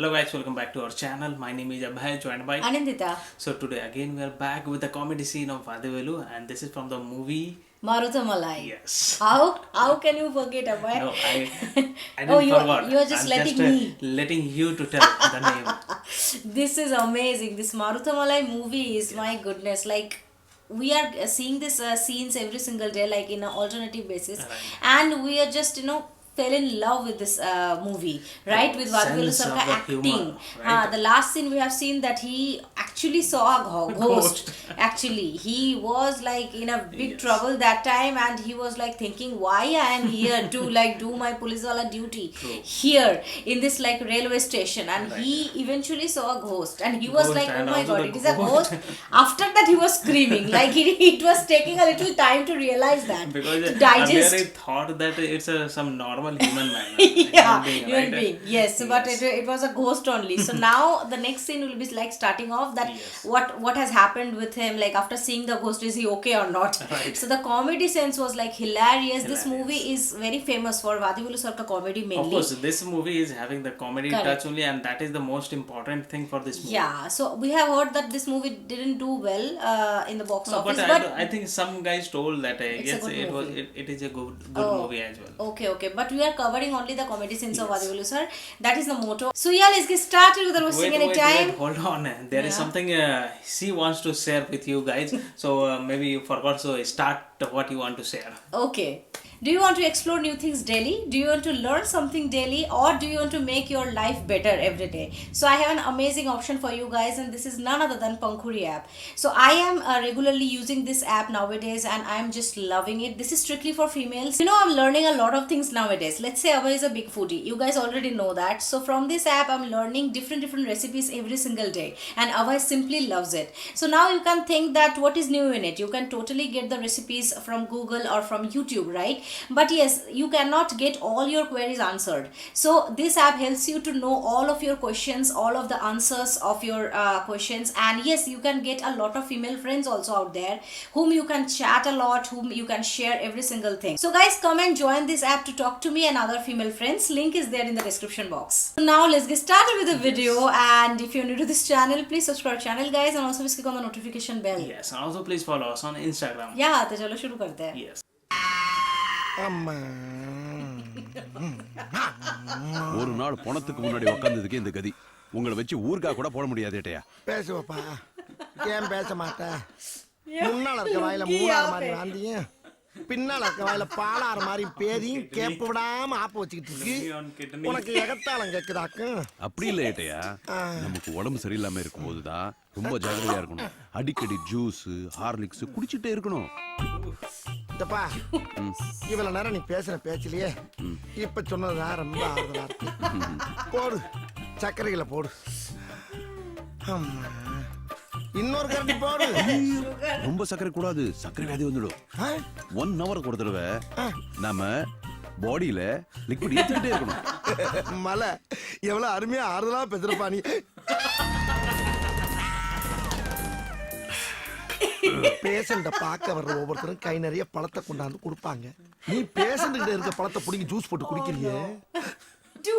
Hello guys, welcome back to our channel. My name is Abhay, joined by Anindita. So today again we are back with the comedy scene of Vadivelu, and this is from the movie. Marutammalai. Yes. How can you forget Abhay? No, I Oh, didn't forget. you are just I'm letting just me. letting you to tell the name. This is amazing. This Marutammalai movie is my goodness. Like we are seeing this scenes every single day, like in an alternative basis, Right. and we are just fell in love with this movie, right? With Vadivelu Sense of Sarkar the acting. humor, right? The last scene we have seen that he actually saw a ghost. Actually, he was like in a big Yes. trouble that time, and he was like thinking, why I am here to like do my police wala duty True. here in this like railway station, and Right. he eventually saw a ghost, and he was Ghost, like, oh and my also god, the it is a ghost. ghost. After that, he was screaming like it was taking a little time to realize that, Because to digest. earlier I thought that it's some normal human man. Yeah, Human being, human right? being. Yes, but Yes. it was a ghost only. So now the next scene will be like starting off that Yes. what has happened with him, like after seeing the ghost, is he okay or not? Right. So the comedy sense was like hilarious. This Hilarious. movie is very famous for Vadivelu Sarkar comedy mainly. Of course, this movie is having the comedy Correct. touch only, and that is the most important thing for this movie. Yeah, so we have heard that this movie didn't do well in the box No, office, but I think some guys told that It's a yes, good it was movie. it is a good Oh. movie as well. Okay, but we are covering only the comedy scenes of Yes. Vadivelu sir. That is the motto. So yeah, let's get started without wasting any time. Hold on. There is Yeah. something she wants to share with you guys. So maybe you forgot. So start what you want to share. Okay. Do you want to explore new things daily? Do you want to learn something daily? Or do you want to make your life better every day? So I have an amazing option for you guys, and this is none other than Pankhuri app. So I am regularly using this app nowadays, and I am just loving it. This is strictly for females. I'm learning a lot of things nowadays. Let's say Abhay is a big foodie. You guys already know that. So from this app, I'm learning different recipes every single day, and Abhay simply loves it. So now you can think that what is new in it? You can totally get the recipes from Google or from YouTube, right? But yes, you cannot get all your queries answered. So this app helps you to know all of your questions, all of the answers of your questions, and yes, you can get a lot of female friends also out there whom you can chat a lot, whom you can share every single thing. So guys, come and join this app to talk to me and other female friends. Link is there in the description box. So now let's get started with the video, and if you're new to this channel, please subscribe channel guys, and also click on the notification bell. Yes, and also please follow us on Instagram. Yeah, तो चलो शुरू करते हैं. Yes. அம்மா ஒரு நாள் பணத்துக்கு முன்னாடி உக்காந்ததுக்கு இந்த கதி உங்களை வச்சு ஊர்கா கூட போட முடியாதேட்டையா பேசுவப்பா ஏன் பேச மாட்ட முன்னால இருக்க வாயில மூணாறு மாதிரி வாந்தியும் பின்னால இருக்க வாயில பாலாறு மாதிரி பேதியும் கேப்ப விடாம ஆப்பு வச்சுக்கிட்டு இருக்கு உனக்கு எகத்தாளம் கேக்குதாக்கும் அப்படி இல்ல ஏட்டையா நமக்கு உடம்பு சரியில்லாம இருக்கும் போதுதான் ரொம்ப ஜாகிரதையா இருக்கணும் அடிக்கடி ஜூஸ் ஹார்லிக்ஸ் குடிச்சிட்டே இருக்கணும் இந்தப்பா இவ்வளவு நேரம் நீ பேசுற பேச்சிலேயே இப்ப சொன்னதுதான் ரொம்ப ஆறுதலா இருக்கு போடு சர்க்கரைகளை போடு அம்மா. இன்னொரு கரண்டி போடு ரொம்ப சர்க்கரை கூடாது சர்க்கரை வியாதி வந்துடும் ஆ? 1 ஹவருக்கு ஒரு தடவை நாம பாடியில லிக்விட் ஏத்திக்கிட்டே இருக்கணும் மலை எவ்வளவு அருமையா ஆறுதலா பேசுறப்பா நீ பேஷண்ட பார்க்க வர்ற ஒவ்வொருத்தரும் கை நிறைய பழத்தை கொண்டாந்து கொடுப்பாங்க நீ பேஷண்ட் கிட்ட இருக்க பழத்தை புடிங்கி ஜூஸ் போட்டு குடிக்கிறியே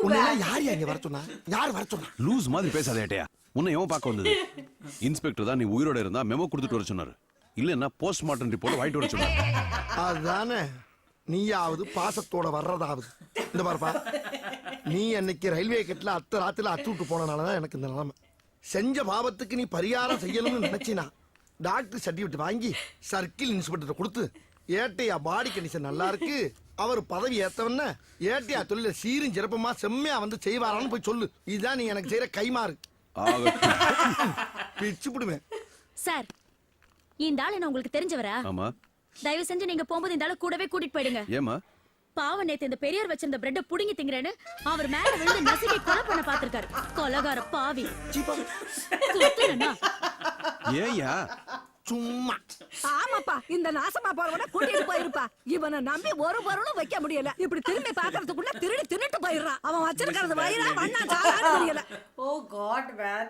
உன்னை யார் அங்க வர சொன்னா யார் வர சொன்னா லூஸ் மாதிரி பேசாத ஏட்டையா உன்னை எவன் பார்க்க வந்தது இன்ஸ்பெக்டர் தான் நீ உயிரோட இருந்தா மெமோ கொடுத்துட்டு வர சொன்னாரு இல்லன்னா போஸ்ட்மார்ட்டம் ரிப்போர்ட் வாங்கிட்டு வர சொன்னாரு அதுதானே நீயாவது பாசத்தோட வர்றதாவது இந்த பாருப்பா நீ அன்னைக்கு ரயில்வே கட்டில அத்தை ராத்திரில அத்து விட்டு போனனாலதான் எனக்கு இந்த நிலைமை செஞ்ச பாவத்துக்கு நீ பரிகாரம் செய்யணும்னு நினைச்சினா டாக்டர் சர்டிபிகேட் வாங்கி சர்க்கிள் இன்ஸ்பெக்டர் கொடுத்து ஏட்டையா பாடி கண்டிஷன் நல்லா இருக்கு அவர் பதவி ஏத்தவன ஏட்டையா தொழில சீரும் சிறப்புமா செம்மையா வந்து செய்வாரான்னு போய் சொல்லு இதுதான் நீ எனக்கு செய்யற கைமாறு பிச்சு விடுவேன் சார் இந்த ஆள் என்ன உங்களுக்கு தெரிஞ்சவரா? ஆமா தயவு செஞ்சு நீங்க போகும்போது இந்த ஆளு கூடவே கூட்டிட்டு போயிடுங்க. ஏமா பாவம் நேத்து இந்த பெரியவர் வச்சிருந்த பிரெட்ட புடுங்கி திங்கறேன்னு அவர் மேல விழுந்து நசுக்கி கொலை பண்ண பாத்திருக்காரு. கொலகார பாவி. குத்துறனா? ஏயா சும்மா ஆமாப்பா இந்த நாசமா போறவன கூட்டிட்டு போயிருப்பா இவனை நம்பி ஒரு பொருளும் வைக்க முடியல இப்படி திரும்பி பாக்குறதுக்குள்ள திருடி தின்னுட்டு போயிடுறான் அவன் வச்சிருக்கிறது வயிறா வண்ணா சாலான்னு தெரியல Oh God, man.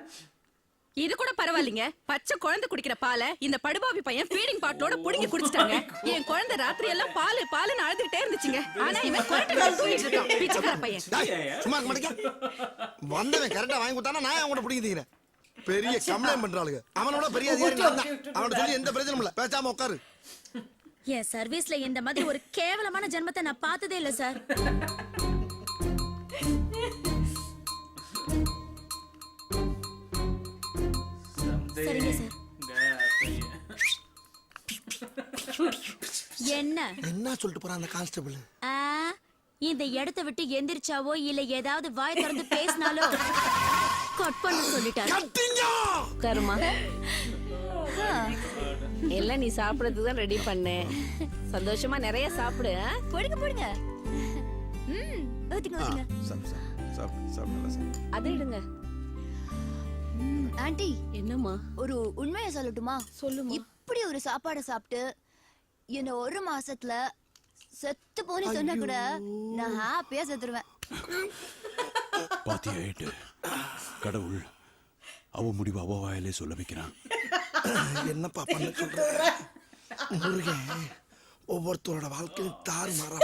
இது கூட பரவாயில்லைங்க. பச்சை குழந்தை குடிக்கிற பாலை இந்த படுபாவி பையன் ஃபீடிங் பாட்டிலோட புடிங்கி குடிச்சிட்டாங்க. என் குழந்தை ராத்திரி எல்லாம் பாலுன்னு அழுதுகிட்டே இருந்துச்சுங்க. ஆனா இவன் குழந்தை தூங்கிட்டு இருக்கான். பிச்சைக்கார பையன். சும்மா இருக்க மாட்டேங்க. வந்தவன் கரெக்டா வாங்கி கொடுத்தானா நான் அவங்கள பிடிக்கிறேன். பெரிய கம்ப்ளைண்ட் பண்றாளுங்க. அவனோட பெரிய அதிகாரி நான் தான். அவனோட சொல்லி எந்த பிரச்சனையும் இல்ல. பேசாம உட்காரு. என் சர்வீஸ்ல இந்த மாதிரி ஒரு கேவலமான ஜென்மத்தை நான் பார்த்ததே இல்ல சார். சரிங்க சார். என்ன என்ன சொல்லிட்டு போறான் அந்த கான்ஸ்டபிள்? இந்த இடத்தை விட்டு எந்திரிச்சாவோ இல்ல ஏதாவது வாய் திறந்து பேசினாலோ கட் பண்ண சொல்லிட்டாரு. கருமா எல்லாம் நீ சாப்பிடறதுக்கு தான் ரெடி பண்ணேன். சந்தோஷமா நிறைய சாப்பிடு. போடுங்க போடுங்க. ஊத்துங்க ஊத்துங்க. அதை இடுங்க. ஆண்டி என்னம்மா? ஒரு உண்மையை சொல்லட்டுமா? சொல்லுமா. இப்படி ஒரு சாப்பாடை சாப்பிட்டு என்ன ஒரு மாசத்துல செத்து போனி சொன்னா கூட நான் ஹாப்பியா செத்துருவேன். பாத்தியா ஏட்டு, கடவுள் அவ முடிவு அவ வாயிலே சொல்ல வைக்கிறான். என்னப்பா பண்ண சொல்ற? முருகன் ஒவ்வொருத்தரோட வாழ்க்கையும் தாறுமாறா.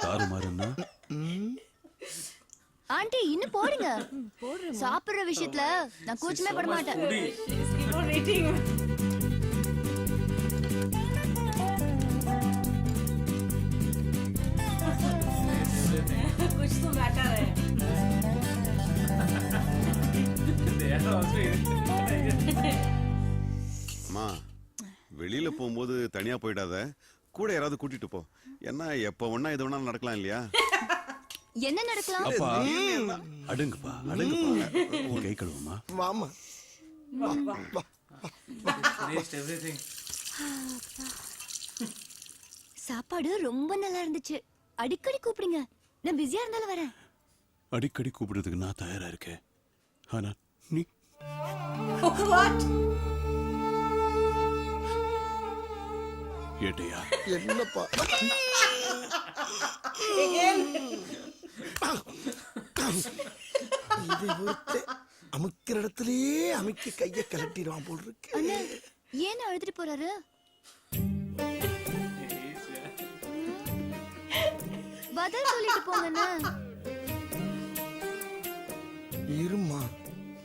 தாறுமாறுன்னா ஆண்டி இன்னும் போடுங்க. சாப்பிடுற விஷயத்துல நான் கூச்சமே பட மாட்டேன். कुछ तो मैटर है. அம்மா வெளியில போகும்போது தனியா போயிடாத, கூட யாராவது கூட்டிட்டு போ. ஏன்னா எப்ப ஒண்ணா இது வேணாலும் நடக்கலாம் இல்லையா? என்ன நடக்கலாம்? அப்பா அடுங்கப்பா அடுங்கப்பா. உன் கை கழுவுமா? வாமா. everything. சாப்பாடு ரொம்ப நல்லா இருந்துச்சு. அடிக்கடி கூப்பிடுங்க. நான் பிஸியா இருந்தாலும் வரேன். அடிக்கடி கூப்பிடுறதுக்கு நான் தயாரா இருக்கேன். ஆனா நீ What? ஏட்டையா என்னப்பா? அமுக்கிற இடத்துலயே அமுக்கி கைய கலட்டிடுவான் போல் இருக்கு. அண்ணா ஏன் அழுதுட்டு போறாரு? பதில் சொல்லிட்டு போங்கண்ணா. இருமா,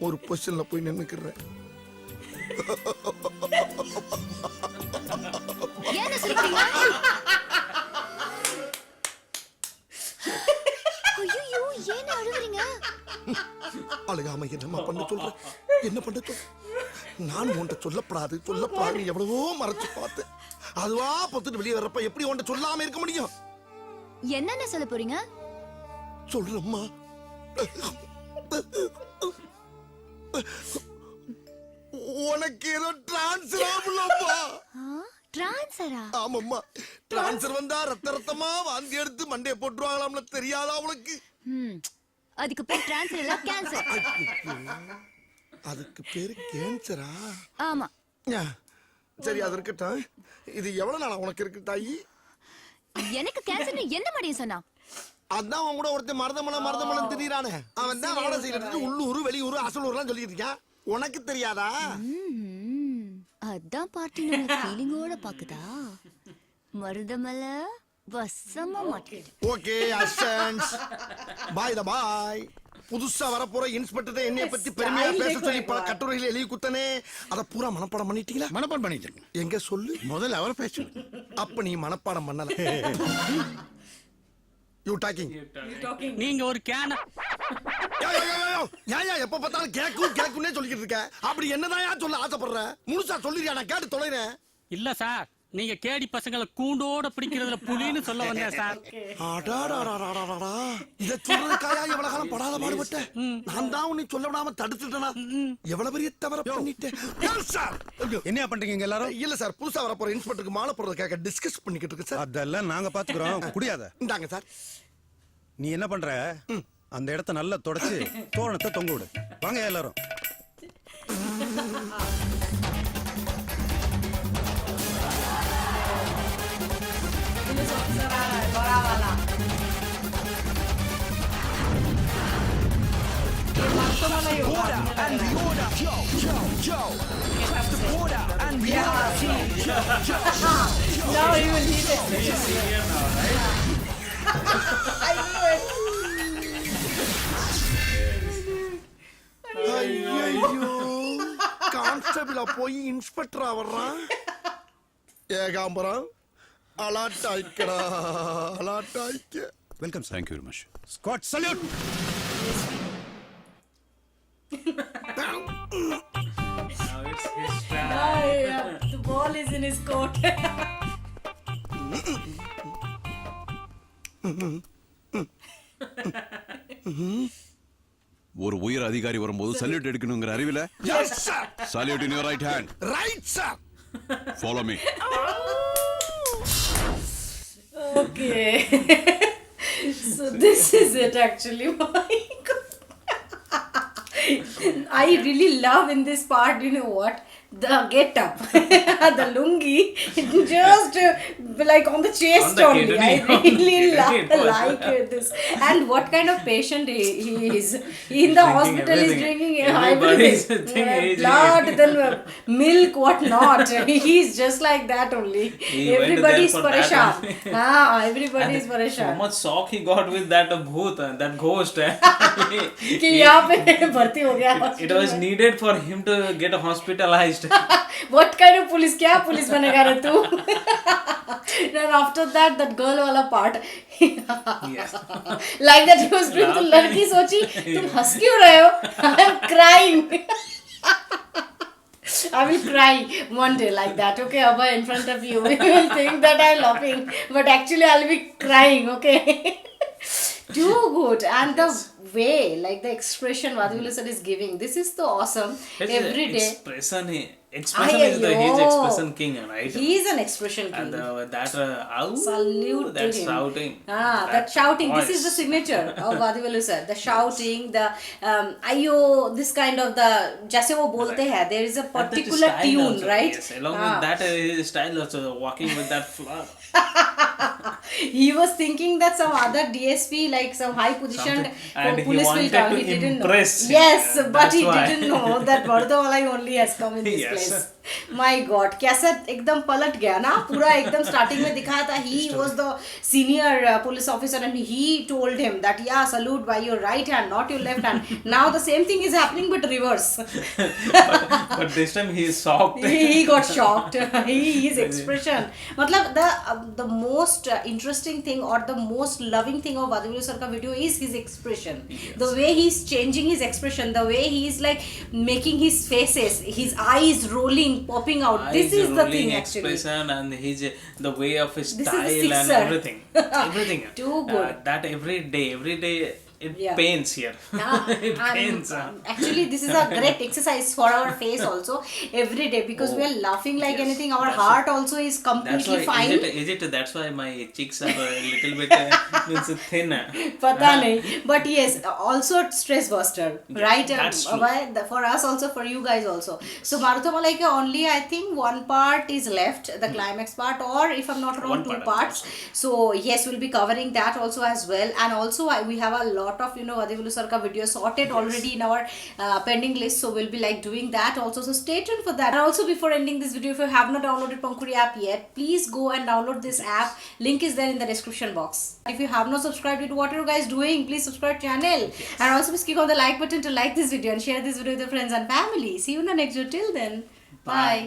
ஒரு பொசிஷன்ல போய் நின்னுக்கிறேன். ஏன் சொல்றீங்க? ஐயோ ஏன் அழுகுறீங்க? அழுகாம என்னம்மா பண்ண சொல்ற? என்ன பண்ண சொல்ற? நான் உன்கிட்ட சொல்லப்படாது எவ்வளவோ மறைச்சு பார்த்தேன். அதுவா பொத்துட்டு வெளியே வர்றப்ப எப்படி உன்கிட்ட சொல்லாம இருக்க முடியும்? என்னென்ன சொல்ல போறீங்க? சொல்றம்மா. உனக்கு ஏதோ டிரான்ஸ்ஃபர் ஆகலப்பா. டிரான்ஸ்ஃபரா? ஆமாம்மா, டிரான்ஸ்ஃபர் வந்தா ரத்தமா வாந்தி எடுத்து மண்டைய போட்டுருவாங்களாம்ல, தெரியாதா உனக்கு? அதுக்கு பேர் டிரான்ஸ்ஃபர் இல்ல கேன்சர். அதுக்கு பேரு கேன்சரா? ஆமா. சரி, அது இருக்கட்டும். இது எவ்வளவு நாளா உனக்கு இருக்கு தாயி? எனக்கு கேன்சர்னு என்ன மடியும் சொன்னா? அதான் அவன் கூட ஒருத்தன் மருதமலம் திடீரானே. அவன் தான் வாடகை செய்யறதுக்கு உள்ளூர் வெளியூர் அசலூர்லாம் சொல்லிட்டு இருக்கான். உனக்கு தெரியாதா? அதான் பார்ட்டி நம்ம ஃபீலிங்கோட பாக்குதா? மருதமல வசமா மாட்டேன். ஓகே அசன்ஸ், பாய் பாய். புதுசா வரப்போற இன்ஸ்பெக்டர் என்னைய பத்தி பெருமையா பேச சொல்லி பல கட்டுரைகள் எழுதி குத்தனே, அத பூரா மனப்பாடம் பண்ணிட்டீங்களா? மனப்பாடம் பண்ணிட்டு எங்க சொல்லு. முதல்ல அவர் பேசு. அப்ப நீ மனப்பாடம் பண்ணல. You talking. நீங்க ஒரு கேன ஏன் எப்ப பார்த்தாலும் கேக்குன்னே சொல்லிக்கிட்டு இருக்க? அப்படி என்னதான் சொல்ல ஆசைப்படுற? முழுசா சொல்லிருக்கியா? நான் கேட்டு தொலைறேன். இல்ல சார், நீங்க கேடி பசங்களை கூண்டோட பிடிக்கிறதுல புலின்னு சொல்ல வந்தேன் சார். இத சொல்றதுக்காயா எவ்வளவு காலம் படாத பாடுபட்ட? நான் தான் உன்னை சொல்ல விடாம தடுத்துட்டேனா? எவ்வளவு பெரிய தவற பண்ணிட்டேன். என்ன பண்றீங்க எல்லாரும்? இல்ல சார், புதுசா வரப்போற இன்ஸ்பெக்டருக்கு மாலை போடுறதுக்காக டிஸ்கஸ் பண்ணிக்கிட்டு இருக்கு சார். அதெல்லாம் நாங்க பாத்துக்கிறோம். குடியாத. இந்தாங்க சார். நீ என்ன பண்ற? அந்த இடத்த நல்லா தொடச்சு தோரணத்தை தொங்க விடு. வாங்க எல்லாரும். ये Marthamalai now you will need it. He's senior now, right? I knew it. ஐயோ கான்ஸ்டபிளா போய் இன்ஸ்பெக்டரா வர்றான் ஏகாம்பரம் அலாட்டாய்க்கடா அலாட்டாய்க்க welcome sir. Thank you very much. Squad salute. Now it's his turn. The ball is in his court. ஒரு உயர் அதிகாரி வரும்போது சல்யூட் எடுக்கணுங்கிற அறிவில yes sir salute in your right hand. Right sir follow me. Okay. So this is it actually. My God. I really love in this part, you know what? The get up, the lungi, just like on the chest On the only. kidney, I on the really kidney. like this. And what kind of patient he is. In the Drinking hospital, he's everything. drinking Everybody is everything. thinking he's Blood, then milk, what not. He's just like that only. He went Everybody there is for that pareshan. only. Everybody is So pareshan. much shock he got with that bhoot, that ghost. कि यहाँ पे भर्ती हो गया It was needed for him to get hospitalized. What kind of police? क्या police बनेगा रे तू? Then after that girl वाला part, Yes. like that he was doing. तो लड़की सोची तुम हंस क्यों रहे हो? I am crying. I will cry one day like that. Okay, Abba, in front of you, you will think that I am laughing, but actually I'll be crying. Okay. Too good. And the way, like the expression Vadivelu sir is giving, this is so awesome. Every day. Expression is the his expression king, right? He is an expression king. And that Salute that to him. shouting. That shouting. voice. This is the signature of Vadivelu sir. The shouting, the ayo, this kind of the jaise wo bolte hai. There is a And that particular style tune, also, right? Yes, along with that his style also, walking with that flower. He was thinking that some other DSP, like some high position And he police will wanted come. to He didn't impress know. him. Yes, but That's he why. didn't know that Vardamalai only has come in this Yes. place. My God, कैसा एकदम पलट गया ना पूरा एकदम starting में दिखाया था. He was the senior police officer and he told him that yeah, salute by your right hand, not your left hand. Now the same thing is happening but reverse. But this time he is shocked. He got shocked. His expression. मतलब the most interesting thing or the most loving thing of Vadivelu sir ka video is his expression. The way he's changing his expression, the way he's like making his faces, his eyes rolling, popping out. This is the thing actually. Expression and his the way of his This is the style and fixer. everything. Everything. Too good. That every day it Yeah. pains here. It pains. Actually, this is a great exercise for our face also every day because we are laughing like yes. anything. Our That's heart also is That's completely why fine. is it that's why my cheeks are a little bit means thin. पता नहीं, but yes, also stress buster, right? that's true. For us also, for you guys also. So Marthamalai ke only I think one part is left, the climax part, or if I'm not wrong, One two part, parts. So yes, we'll be covering that also as well, and also we have a lot of Vadivelu sir ka video sorted already in our pending list, so we'll be like doing that also. So stay tuned for that. And also before ending this video, if you have not downloaded Pankhuri app yet, please go and download this app. Link is there in the description box. If you have not subscribed to what are you guys doing, please subscribe channel. And also please click on the like button to like this video and share this video with your friends and family. See you in the next video. Till then, bye.